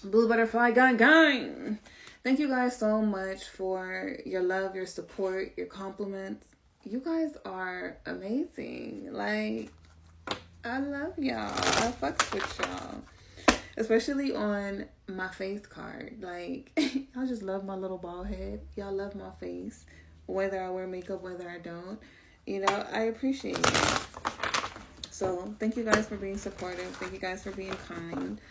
Blue Butterfly Gang. Thank you guys so much for your love, your support, your compliments. You guys are amazing. Like, I love y'all. I fucks with y'all. Especially on my face card. Like, I just love my little bald head. Y'all love my face. Whether I wear makeup, whether I don't. You know, I appreciate it. So, thank you guys for being supportive. Thank you guys for being kind.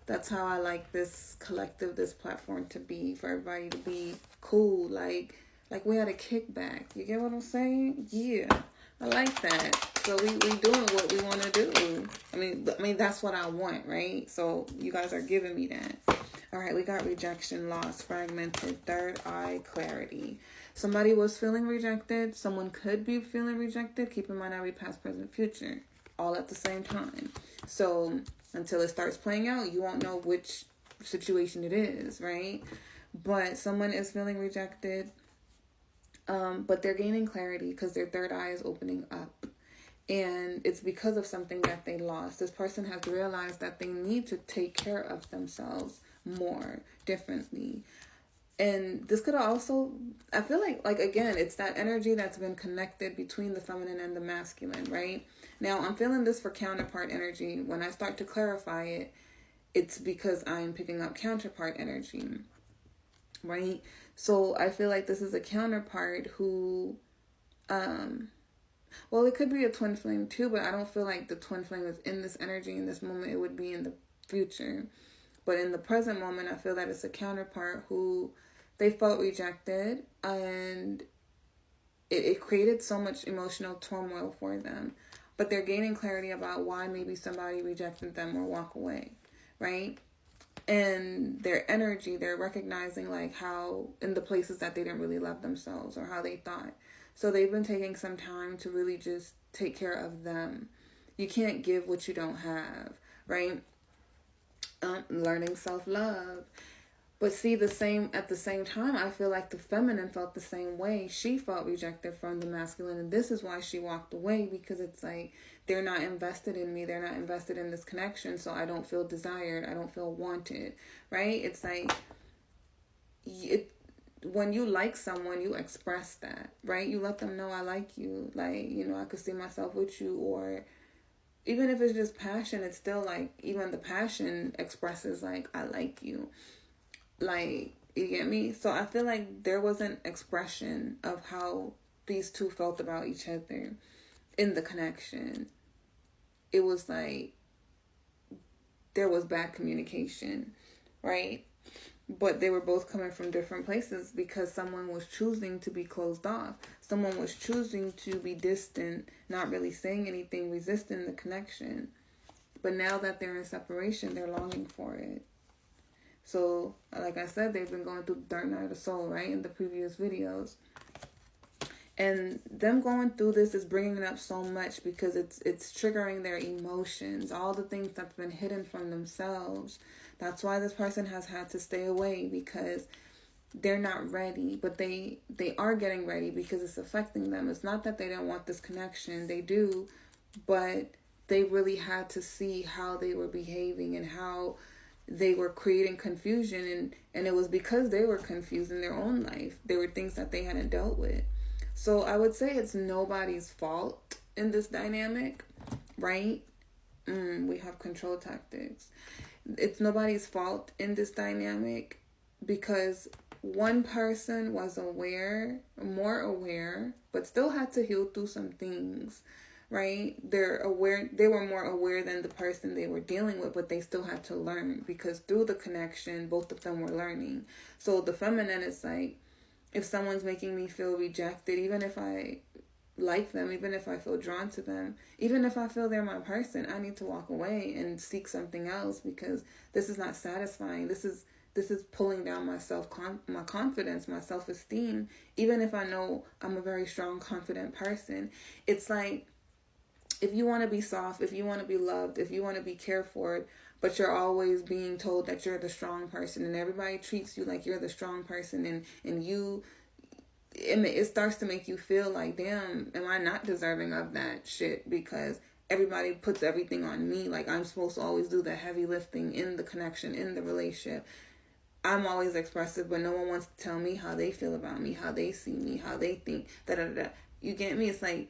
That's how I like this collective, this platform to be, for everybody to be cool. Like we had a kickback. You get what I'm saying? Yeah. I like that. So we doing what we want to do. I mean that's what I want, right? So you guys are giving me that. All right, we got rejection, loss, fragmented, third eye, clarity. Somebody was feeling rejected. Someone could be feeling rejected. Keep in mind, I read past, present, future, all at the same time. So until it starts playing out, you won't know which situation it is, right? But someone is feeling rejected, but they're gaining clarity because their third eye is opening up. And it's because of something that they lost. This person has realized that they need to take care of themselves more, differently. And this could also, I feel like again, it's that energy that's been connected between the feminine and the masculine, right? Now, I'm feeling this for counterpart energy. When I start to clarify it, it's because I'm picking up counterpart energy, right? So I feel like this is a counterpart who, well, it could be a twin flame too, but I don't feel like the twin flame is in this energy in this moment. It would be in the future. But in the present moment, I feel that it's a counterpart who they felt rejected, and it created so much emotional turmoil for them. But they're gaining clarity about why maybe somebody rejected them or walk away, right? And their energy, they're recognizing like how in the places that they didn't really love themselves or how they thought. So they've been taking some time to really just take care of them. You can't give what you don't have, right? Learning self-love. But see, at the same time, I feel like the feminine felt the same way. She felt rejected from the masculine, and this is why she walked away, because it's like, they're not invested in me. They're not invested in this connection, so I don't feel desired. I don't feel wanted, right? It's like, when you like someone, you express that, right? You let them know, I like you. Like, I could see myself with you. Or even if it's just passion, it's still like, even the passion expresses like, I like you. Like, you get me? So I feel like there was an expression of how these two felt about each other in the connection. It was like there was bad communication, right? But they were both coming from different places because someone was choosing to be closed off. Someone was choosing to be distant, not really saying anything, resisting the connection. But now that they're in separation, they're longing for it. So, like I said, they've been going through the dark night of the soul, right, in the previous videos. And them going through this is bringing it up so much because it's triggering their emotions, all the things that's been hidden from themselves. That's why this person has had to stay away, because they're not ready, but they are getting ready because it's affecting them. It's not that they don't want this connection. They do, but they really had to see how they were behaving and how they were creating confusion, and it was because they were confused in their own life. There were things that they hadn't dealt with. So I would say it's nobody's fault in this dynamic, right? We have control tactics. It's nobody's fault in this dynamic because one person was more aware, but still had to heal through some things, right? They were more aware than the person they were dealing with, but they still had to learn because through the connection, both of them were learning. So the feminine is like, if someone's making me feel rejected, even if I like them, even if I feel drawn to them, even if I feel they're my person, I need to walk away and seek something else because this is not satisfying. This is pulling down my confidence, my self-esteem, even if I know I'm a very strong, confident person. It's like, if you want to be soft, if you want to be loved, if you want to be cared for, but you're always being told that you're the strong person and everybody treats you like you're the strong person, and it starts to make you feel like, damn, am I not deserving of that shit? Because everybody puts everything on me. Like, I'm supposed to always do the heavy lifting in the connection, in the relationship. I'm always expressive, but no one wants to tell me how they feel about me, how they see me, how they think, da da da. You get me? It's like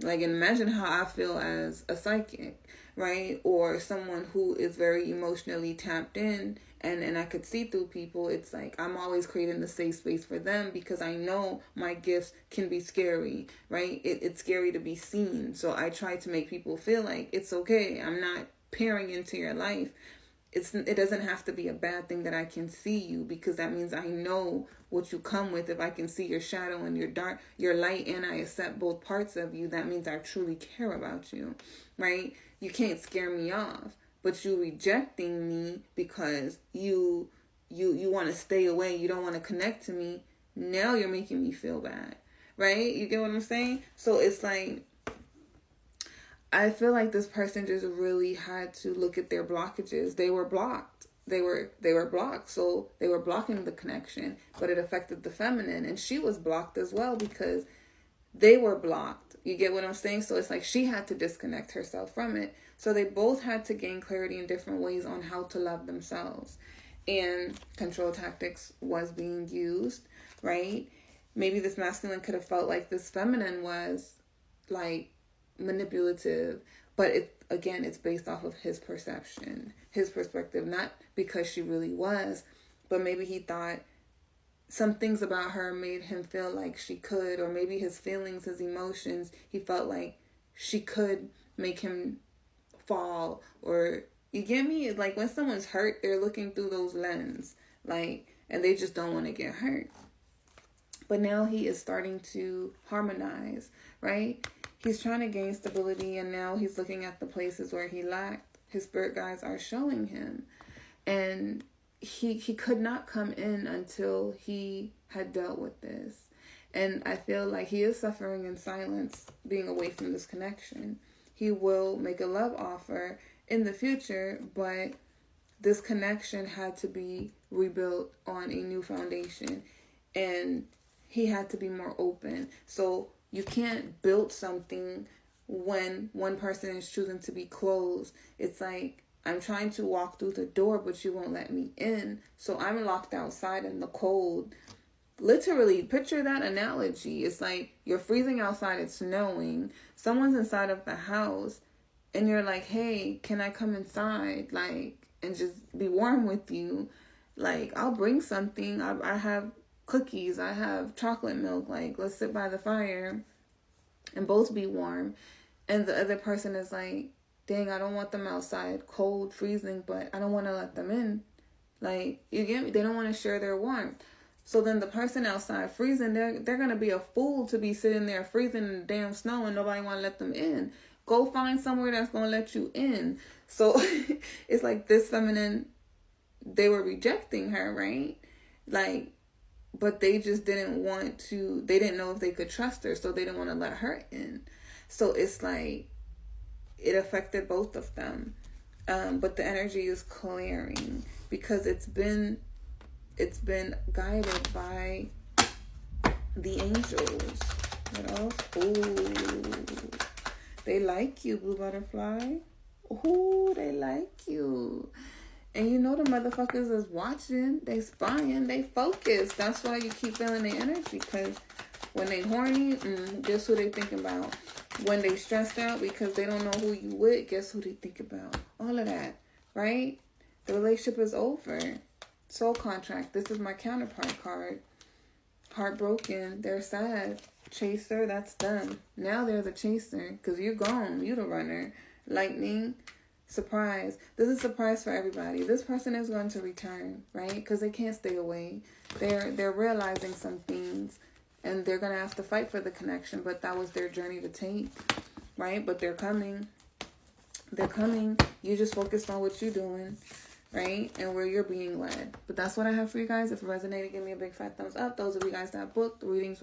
imagine how I feel as a psychic, right? Or someone who is very emotionally tapped in, and I could see through people. It's like I'm always creating the safe space for them because I know my gifts can be scary, right? It's scary to be seen. So I try to make people feel like it's okay. I'm not peering into your life. It doesn't have to be a bad thing that I can see you, because that means I know what you come with. If I can see your shadow and your dark, your light, and I accept both parts of you, that means I truly care about you, right? You can't scare me off, but you rejecting me because you want to stay away, you don't want to connect to me. Now you're making me feel bad, right? You get what I'm saying? So it's like, I feel like this person just really had to look at their blockages. They were blocked. They were blocked. So they were blocking the connection, but it affected the feminine, and she was blocked as well because they were blocked. You get what I'm saying? So it's like she had to disconnect herself from it. So they both had to gain clarity in different ways on how to love themselves. And control tactics was being used, right? Maybe this masculine could have felt like this feminine was like manipulative, but it's based off of his perception, his perspective, not because she really was, but maybe he thought some things about her made him feel like she could, or maybe his feelings, his emotions, he felt like she could make him fall. Or you get me? Like when someone's hurt, they're looking through those lenses, like, and they just don't want to get hurt. But now he is starting to harmonize, right? He's trying to gain stability, and now he's looking at the places where he lacked. His spirit guides are showing him. And he could not come in until he had dealt with this. And I feel like he is suffering in silence, being away from this connection. He will make a love offer in the future, but this connection had to be rebuilt on a new foundation. And he had to be more open. So you can't build something when one person is choosing to be closed. It's like, I'm trying to walk through the door, but you won't let me in. So I'm locked outside in the cold. Literally, picture that analogy. It's like you're freezing outside, it's snowing. Someone's inside of the house, and you're like, hey, can I come inside? Like, and just be warm with you. Like, I'll bring something. I have cookies. I have chocolate milk. Like, let's sit by the fire and both be warm. And the other person is like, dang, I don't want them outside, cold, freezing, but I don't want to let them in. Like, you get me? They don't want to share their warmth. So then the person outside freezing, they're going to be a fool to be sitting there freezing in the damn snow and nobody want to let them in. Go find somewhere that's going to let you in. So it's like this feminine, they were rejecting her, right? Like, but they just didn't want to, they didn't know if they could trust her, so they didn't want to let her in. So it's like, it affected both of them. But the energy is clearing because it's been guided by the angels. What else? Ooh, they like you, blue butterfly. Ooh, they like you. And you know the motherfuckers is watching, they spying, they focused. That's why you keep feeling the energy, because when they horny, guess who they thinking about? When they stressed out because they don't know who you with, guess who they think about? All of that, right? The relationship is over. Soul contract. This is my counterpart card. Heartbroken. They're sad. Chaser. That's done. Now they're the chaser because you're gone. You're the runner. Lightning. Surprise. This is a surprise for everybody. This person is going to return, right? Because they can't stay away. They're realizing some things. And they're going to have to fight for the connection. But that was their journey to take, right? But they're coming. They're coming. You just focus on what you're doing, right? And where you're being led. But that's what I have for you guys. If it resonated, give me a big fat thumbs up. Those of you guys that booked, reading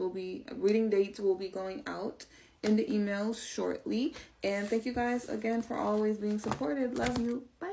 dates will be going out in the emails shortly. And thank you guys again for always being supported. Love you. Bye.